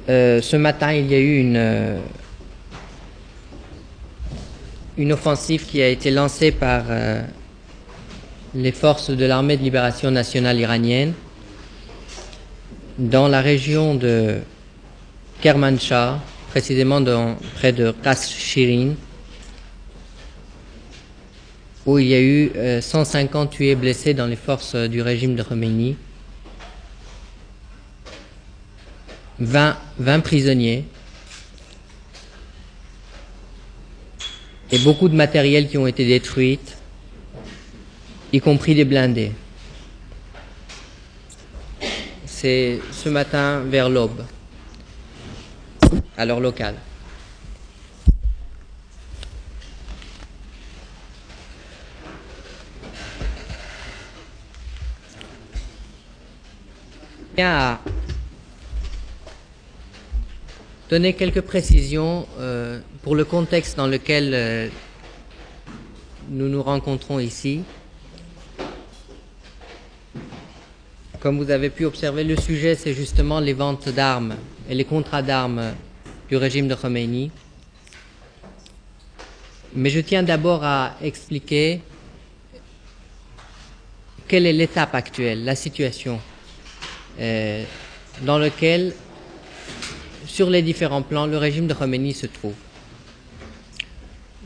Ce matin, il y a eu une offensive qui a été lancée par les forces de l'armée de libération nationale iranienne dans la région de Kermanshah, précisément près de Qasr Shirin, où il y a eu 150 tués et blessés dans les forces du régime de Khomeini, 20 prisonniers et beaucoup de matériel qui ont été détruits, y compris des blindés. C'est ce matin vers l'aube, à l'heure locale. Je tiens à donner quelques précisions pour le contexte dans lequel nous nous rencontrons ici. Comme vous avez pu observer, le sujet, c'est justement les ventes d'armes et les contrats d'armes du régime de Khomeini. Mais je tiens d'abord à expliquer quelle est l'étape actuelle, la situation dans laquelle, sur les différents plans, le régime de Khomeini se trouve.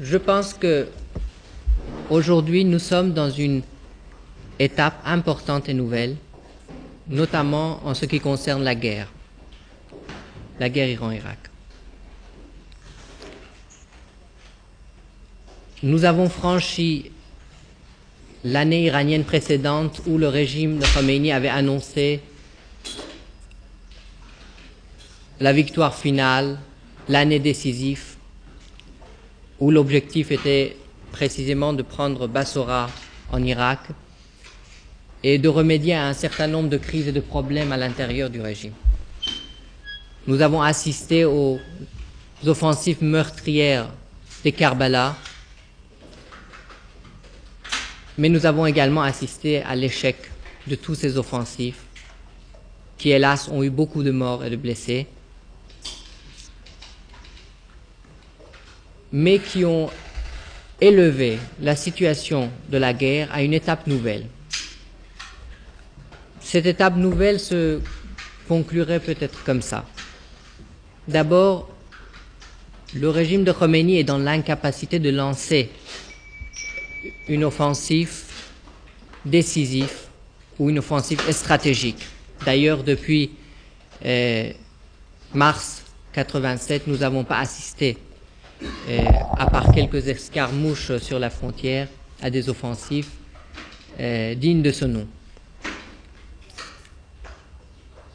Je pense que aujourd'hui, nous sommes dans une étape importante et nouvelle, notamment en ce qui concerne la guerre Iran-Irak. Nous avons franchi l'année iranienne précédente où le régime de Khomeini avait annoncé la victoire finale, l'année décisive, où l'objectif était précisément de prendre Bassora en Irak et de remédier à un certain nombre de crises et de problèmes à l'intérieur du régime. Nous avons assisté aux offensives meurtrières des Karbala, mais nous avons également assisté à l'échec de toutes ces offensives qui, hélas, ont eu beaucoup de morts et de blessés, mais qui ont élevé la situation de la guerre à une étape nouvelle. Cette étape nouvelle se conclurait peut-être comme ça. D'abord, le régime de Khomeini est dans l'incapacité de lancer une offensive décisive ou une offensive stratégique. D'ailleurs, depuis mars 87, nous n'avons pas assisté, à part quelques escarmouches sur la frontière, à des offensives dignes de ce nom.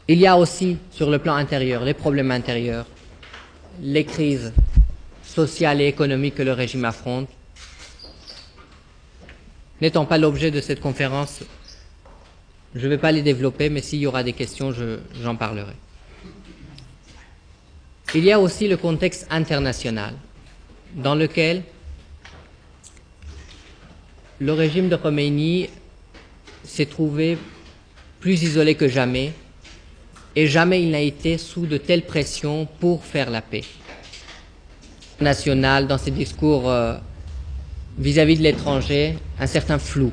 Il y a aussi, sur le plan intérieur, les problèmes intérieurs, les crises sociales et économiques que le régime affronte. N'étant pas l'objet de cette conférence, je ne vais pas les développer, mais s'il y aura des questions, j'en parlerai. Il y a aussi le contexte international, dans lequel le régime de Khomeini s'est trouvé plus isolé que jamais, et jamais il n'a été sous de telles pressions pour faire la paix. National, dans ses discours vis-à-vis de l'étranger, un certain flou.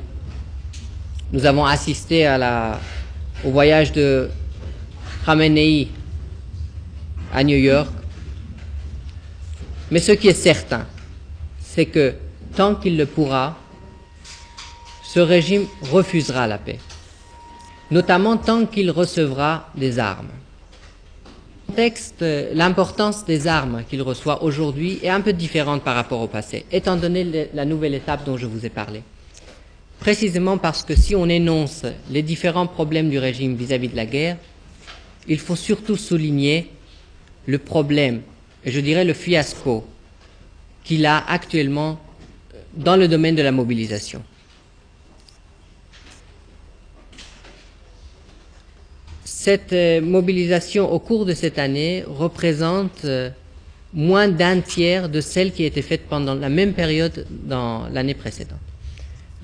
Nous avons assisté au voyage de Khamenei à New York, mais ce qui est certain, c'est que tant qu'il le pourra, ce régime refusera la paix, notamment tant qu'il recevra des armes. L'importance des armes qu'il reçoit aujourd'hui est un peu différente par rapport au passé, étant donné la nouvelle étape dont je vous ai parlé. Précisément parce que si on énonce les différents problèmes du régime vis-à-vis de la guerre, il faut surtout souligner le problème, et je dirais le fiasco, qu'il a actuellement dans le domaine de la mobilisation. Cette mobilisation au cours de cette année représente moins d'un tiers de celle qui a été faite pendant la même période dans l'année précédente.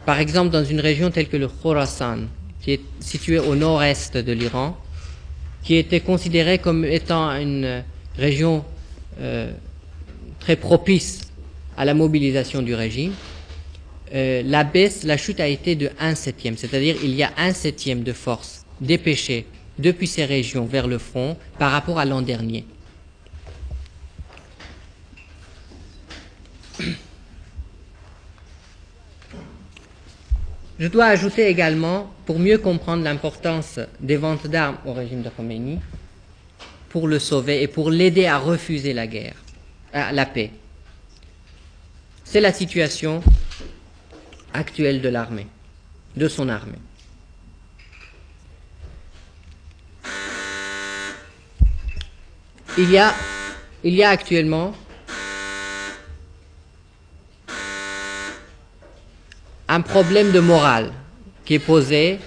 Par exemple, dans une région telle que le Khorasan, qui est située au nord-est de l'Iran, qui était considérée comme étant une région très propice à la mobilisation du régime, la chute a été de 1/7, c'est-à-dire il y a 1/7 de force dépêchée depuis ces régions vers le front par rapport à l'an dernier. Je dois ajouter également, pour mieux comprendre l'importance des ventes d'armes au régime de Khomeini, pour le sauver et pour l'aider à refuser la guerre, la paix. C'est la situation actuelle de l'armée, de son armée. Il y a actuellement un problème de morale qui est posé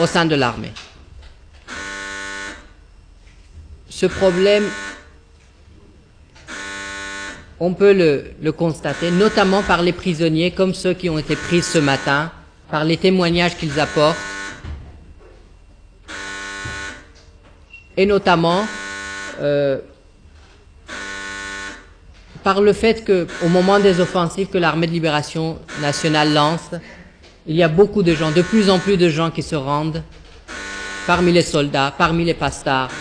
au sein de l'armée. Ce problème, on peut le constater, notamment par les prisonniers, comme ceux qui ont été pris ce matin, par les témoignages qu'ils apportent, et notamment par le fait qu'au moment des offensives que l'armée de libération nationale lance, il y a beaucoup de gens, de plus en plus de gens qui se rendent parmi les soldats, parmi les pastards,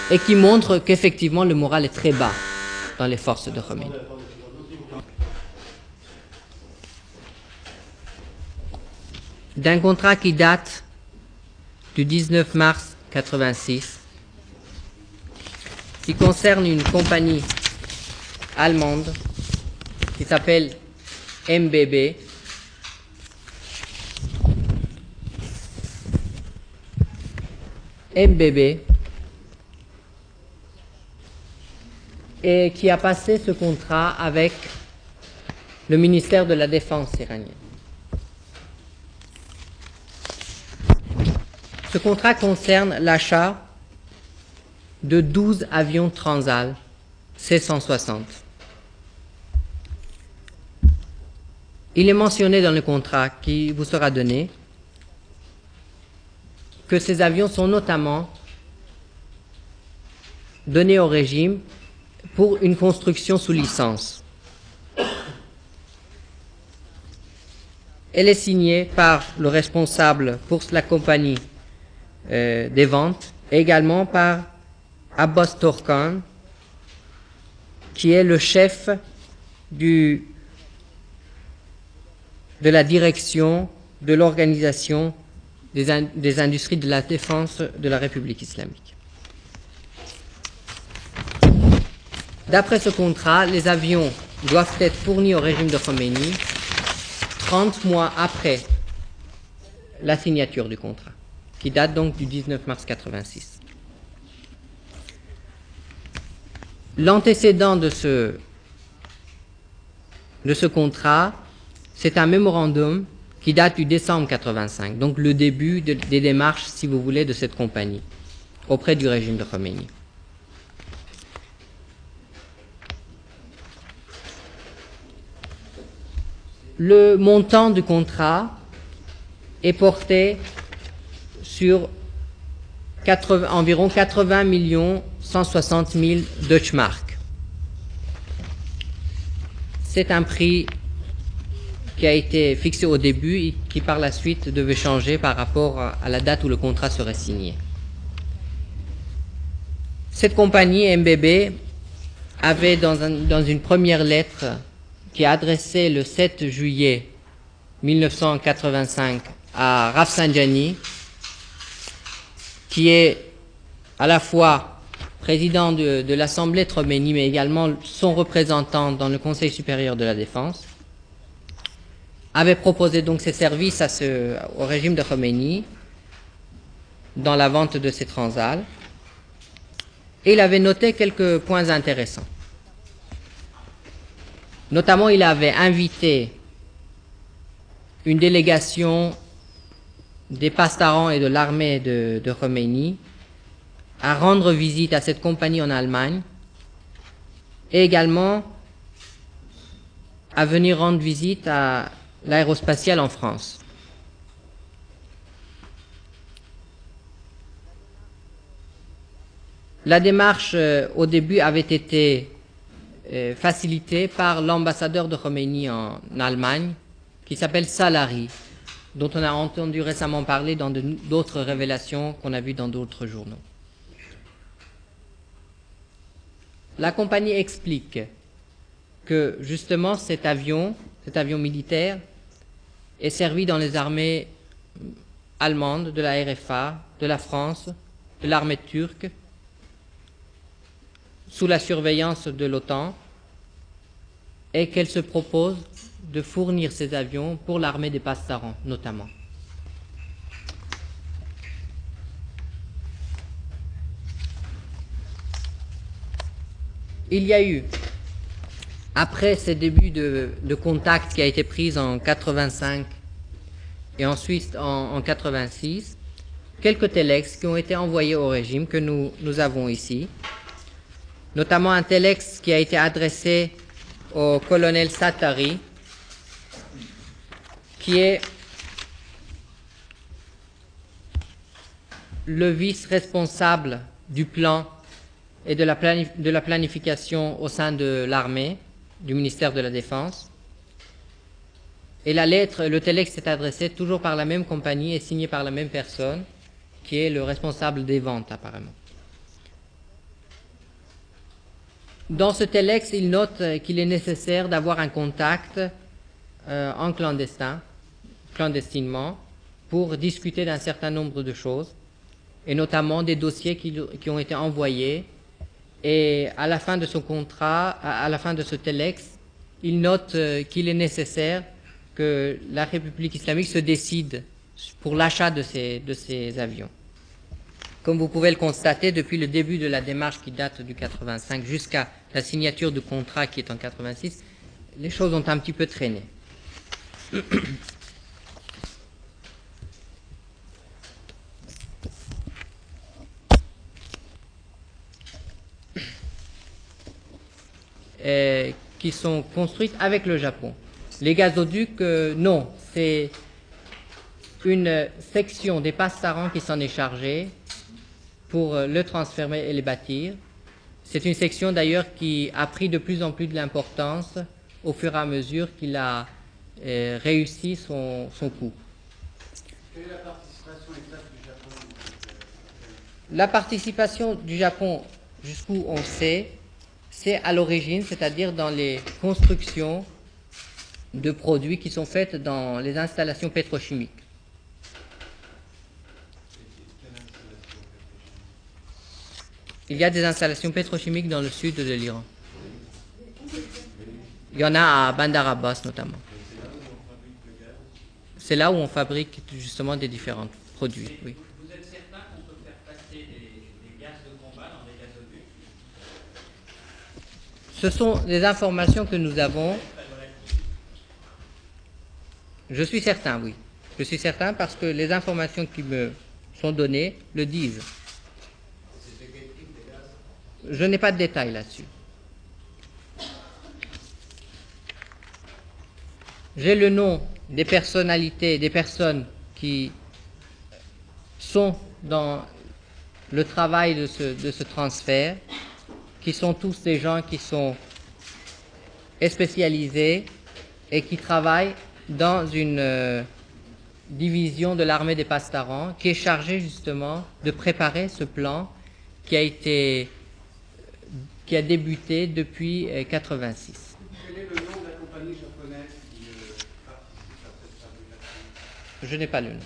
et qui montrent qu'effectivement le moral est très bas dans les forces de Khomeini. D'un contrat qui date du 19 mars 86, qui concerne une compagnie allemande qui s'appelle MBB, et qui a passé ce contrat avec le ministère de la Défense iranien. Ce contrat concerne l'achat de 12 avions Transal C-160. Il est mentionné dans le contrat qui vous sera donné que ces avions sont notamment donnés au régime pour une construction sous licence. Elle est signée par le responsable pour la compagnie des ventes, et également par Abbas Torkan, qui est le chef de la direction de l'organisation des industries de la défense de la République islamique. D'après ce contrat, les avions doivent être fournis au régime de Khomeini 30 mois après la signature du contrat, qui date donc du 19 mars 86. L'antécédent de ce contrat, c'est un mémorandum qui date du décembre 85, donc le début des démarches, si vous voulez, de cette compagnie auprès du régime de Khomeini. Le montant du contrat est porté sur environ 80 160 000 Deutschmark. C'est un prix qui a été fixé au début et qui par la suite devait changer par rapport à la date où le contrat serait signé. Cette compagnie MBB avait dans une première lettre qui est adressée le 7 juillet 1985 à Rafsanjani, qui est à la fois président de l'Assemblée de Khomeini, mais également son représentant dans le Conseil supérieur de la Défense, avait proposé donc ses services au régime de Khomeini dans la vente de ces Transal, et il avait noté quelques points intéressants. Notamment, il avait invité une délégation des pastarans et de l'armée de Khomeini à rendre visite à cette compagnie en Allemagne et également à venir rendre visite à l'aérospatiale en France. La démarche au début avait été facilitée par l'ambassadeur de Khomeini en Allemagne, qui s'appelle Salari, dont on a entendu récemment parler dans d'autres révélations qu'on a vues dans d'autres journaux. La compagnie explique que justement cet avion militaire est servi dans les armées allemandes, de la RFA, de la France, de l'armée turque, sous la surveillance de l'OTAN, et qu'elle se propose de fournir ces avions pour l'armée des Pasdaran, notamment. Il y a eu, après ces débuts de contact qui a été pris en 85 et ensuite en 86, quelques téléx qui ont été envoyés au régime, que nous avons ici, notamment un téléx qui a été adressé au colonel Satari, qui est le vice-responsable du plan et de la planification au sein de l'armée, du ministère de la Défense. Et la lettre, le téléx est adressé toujours par la même compagnie et signé par la même personne, qui est le responsable des ventes apparemment. Dans ce téléx, il note qu'il est nécessaire d'avoir un contact en clandestinement, pour discuter d'un certain nombre de choses, et notamment des dossiers qui ont été envoyés. Et à la fin de son contrat, à la fin de ce téléx, il note qu'il est nécessaire que la République islamique se décide pour l'achat de ces avions. Comme vous pouvez le constater, depuis le début de la démarche qui date du 85 jusqu'à la signature du contrat qui est en 86, les choses ont un petit peu traîné. Qui sont construites avec le Japon. Les gazoducs, non, c'est une section des Pasdaran qui s'en est chargée pour le transformer et les bâtir. C'est une section d'ailleurs qui a pris de plus en plus de l'importance au fur et à mesure qu'il a réussi son coup. Quelle est la participation exacte du Japon? La participation du Japon, jusqu'où on sait, c'est à l'origine, c'est-à-dire dans les constructions de produits qui sont faites dans les installations pétrochimiques. Il y a des installations pétrochimiques dans le sud de l'Iran. Il y en a à Bandar Abbas notamment. C'est là où on fabrique justement des différents produits. Oui. Vous êtes certain qu'on peut faire passer des gaz de combat dans des gazoducs? Ce sont des informations que nous avons. Je suis certain, oui. Je suis certain parce que les informations qui me sont données le disent. Je n'ai pas de détails là-dessus. J'ai le nom des personnalités, des personnes qui sont dans le travail de ce transfert, qui sont tous des gens qui sont spécialisés et qui travaillent dans une division de l'armée des Pasdaran qui est chargée justement de préparer ce plan qui a débuté depuis 86. Quel est le nom de la compagnie japonaise qui participe à cette fabrication? Je n'ai pas le nom.